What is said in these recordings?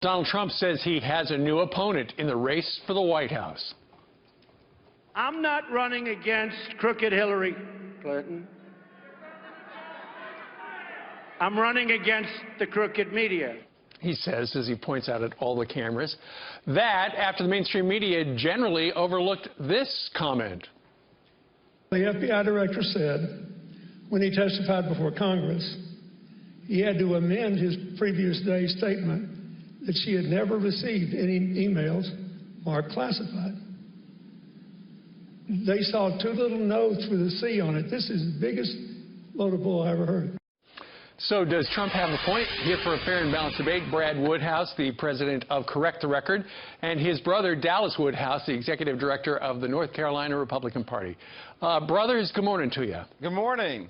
Donald Trump says he has a new opponent in the race for the White House. I'm not running against crooked Hillary Clinton. I'm running against the crooked media. He says, as he points out at all the cameras, that after the mainstream media generally overlooked this comment. The FBI director said when he testified before Congress, he had to amend his previous day's statement that she had never received any emails marked classified. They saw two little notes with a C on it. This is the biggest load of bull I ever heard. So does Trump have a point? Here for a fair and balanced debate, Brad Woodhouse, the president of Correct the Record, and his brother, Dallas Woodhouse, the executive director of the North Carolina Republican Party. Brothers, good morning to you. Good morning.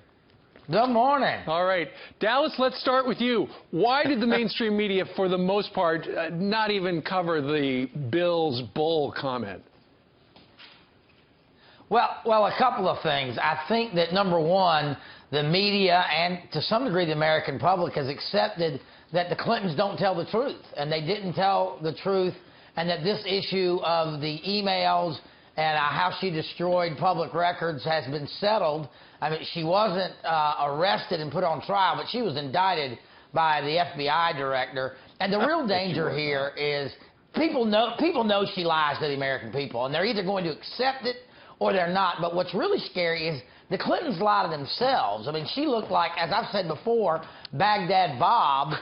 Good morning. All right. Dallas, let's start with you. Why did the mainstream media, for the most part, not even cover the Bill's bull comment? Well, a couple of things. I think that, number one, the media and, to some degree, the American public has accepted that the Clintons don't tell the truth, and they didn't tell the truth, and that this issue of the emails and how she destroyed public records has been settled. I mean, she wasn't arrested and put on trial, but she was indicted by the FBI director. And the real danger here is people know she lies to the American people, and they're either going to accept it or they're not. But what's really scary is the Clintons lie to themselves. I mean, she looked like, as I've said before, Baghdad Bob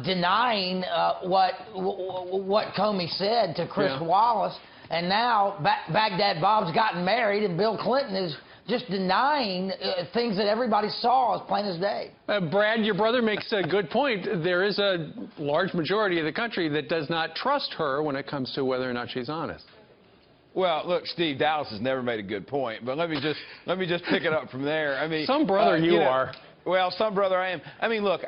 denying what Comey said to Chris Wallace. And now Baghdad Bob's gotten married, and Bill Clinton is just denying things that everybody saw as plain as day. Brad, your brother makes a good point. There is a large majority of the country that does not trust her when it comes to whether or not she's honest. Well, look, Steve, Dallas has never made a good point, but let me just pick it up from there. I mean, some brother you are. Well, some brother I am. I mean, look,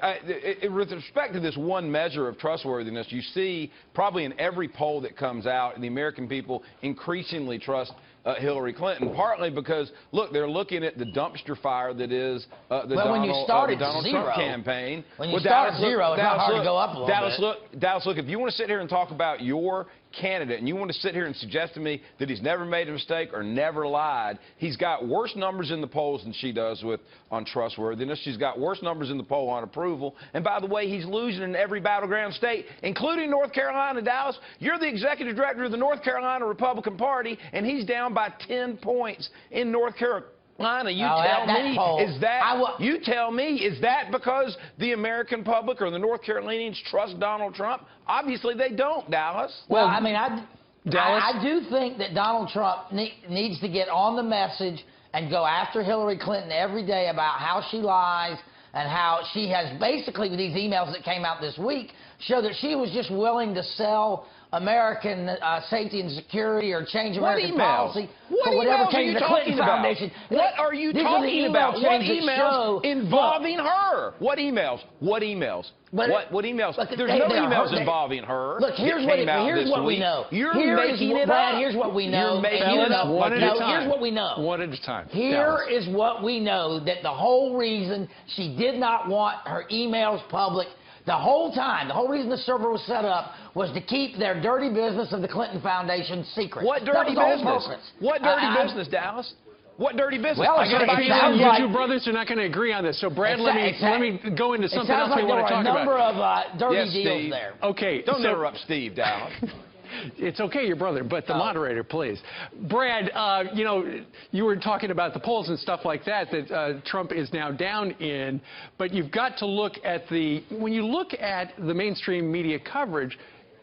with respect to this one measure of trustworthiness, you see probably in every poll that comes out, the American people increasingly trust Hillary Clinton, partly because, look, they're looking at the dumpster fire that is the Donald Trump campaign. When you start at zero, it's not hard to go up a little bit. Dallas, look, if you want to sit here and talk about your candidate and you want to sit here and suggest to me that he's never made a mistake or never lied, he's got worse numbers in the polls than she does on trustworthiness. She's got worse numbers in the poll on approval. And by the way, he's losing in every battleground state, including North Carolina. Dallas, you're the executive director of the North Carolina Republican Party, and he's down by 10 points in North Carolina. You tell me, is that because the American public or the North Carolinians trust Donald Trump? Obviously, they don't, Dallas. Well, I mean, I do think that Donald Trump needs to get on the message and go after Hillary Clinton every day about how she lies and how she has basically, with these emails that came out this week, show that she was just willing to sell American safety and security or change American policy for whatever came to the Clinton Foundation. What are you talking about? What emails involving her? What emails? What emails? What emails? There's no emails involving her. Look, here's what we know. You're making it up. Here's what we know. You're making it up. One at a time. Here's what we know. One at a time. Here is what we know, that the whole reason she did not want her emails public the whole time, the whole reason the server was set up was to keep their dirty business of the Clinton Foundation secret. What dirty business? What dirty business, Dallas? What dirty business? Well, you two brothers are not going to agree on this. So, Brad, let me go into something else we want to talk about. There were a number of dirty deals there. Okay. Don't interrupt Steve, Dallas. It's okay, your brother, but the moderator, please. Brad, you know, you were talking about the polls and stuff like that Trump is now down in, but you've got to look at when you look at the mainstream media coverage,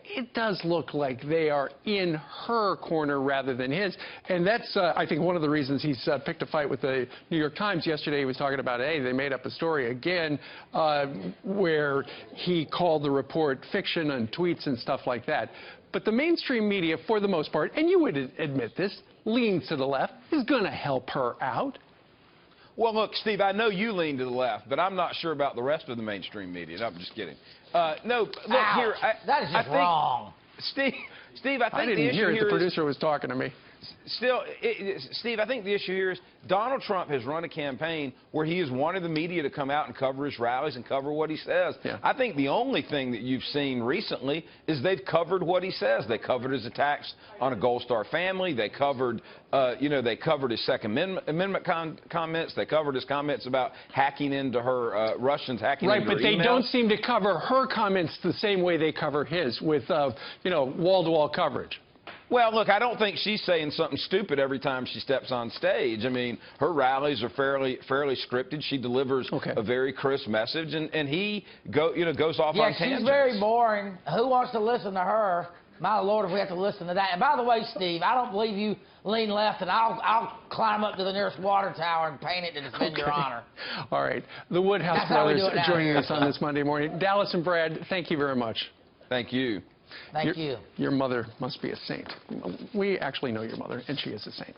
it does look like they are in her corner rather than his. And that's, I think, one of the reasons he's picked a fight with the New York Times. Yesterday he was talking about, hey, they made up a story again where he called the report fiction and tweets and stuff like that. But the mainstream media, for the most part, and you would admit this, leans to the left, is going to help her out. Well, look, Steve, I know you lean to the left, but I'm not sure about the rest of the mainstream media. No, I'm just kidding. No, look here. That is just wrong. Steve, I think I didn't hear it. The producer was talking to me. Still, Steve, I think the issue here is Donald Trump has run a campaign where he has wanted the media to come out and cover his rallies and cover what he says. Yeah. I think the only thing that you've seen recently is they've covered what he says. They covered his attacks on a Gold Star family. They covered, they covered his Second Amendment comments. They covered his comments about hacking into her, Russians hacking into her Right, but they emails. don't seem to cover her comments the same way they cover his, with, wall-to-wall coverage. Well, look, I don't think she's saying something stupid every time she steps on stage. I mean, her rallies are fairly scripted. She delivers a very crisp message, and he goes off on tangents. Yeah, she's very boring. Who wants to listen to her? My Lord, if we have to listen to that. And by the way, Steve, I don't believe you lean left, and I'll climb up to the nearest water tower and paint it to defend your honor. All right. The Woodhouse That's how we brothers do it now. joining us on this Monday morning. Dallas and Brad, thank you very much. Thank you. Thank you. Your mother must be a saint. We actually know your mother, and she is a saint.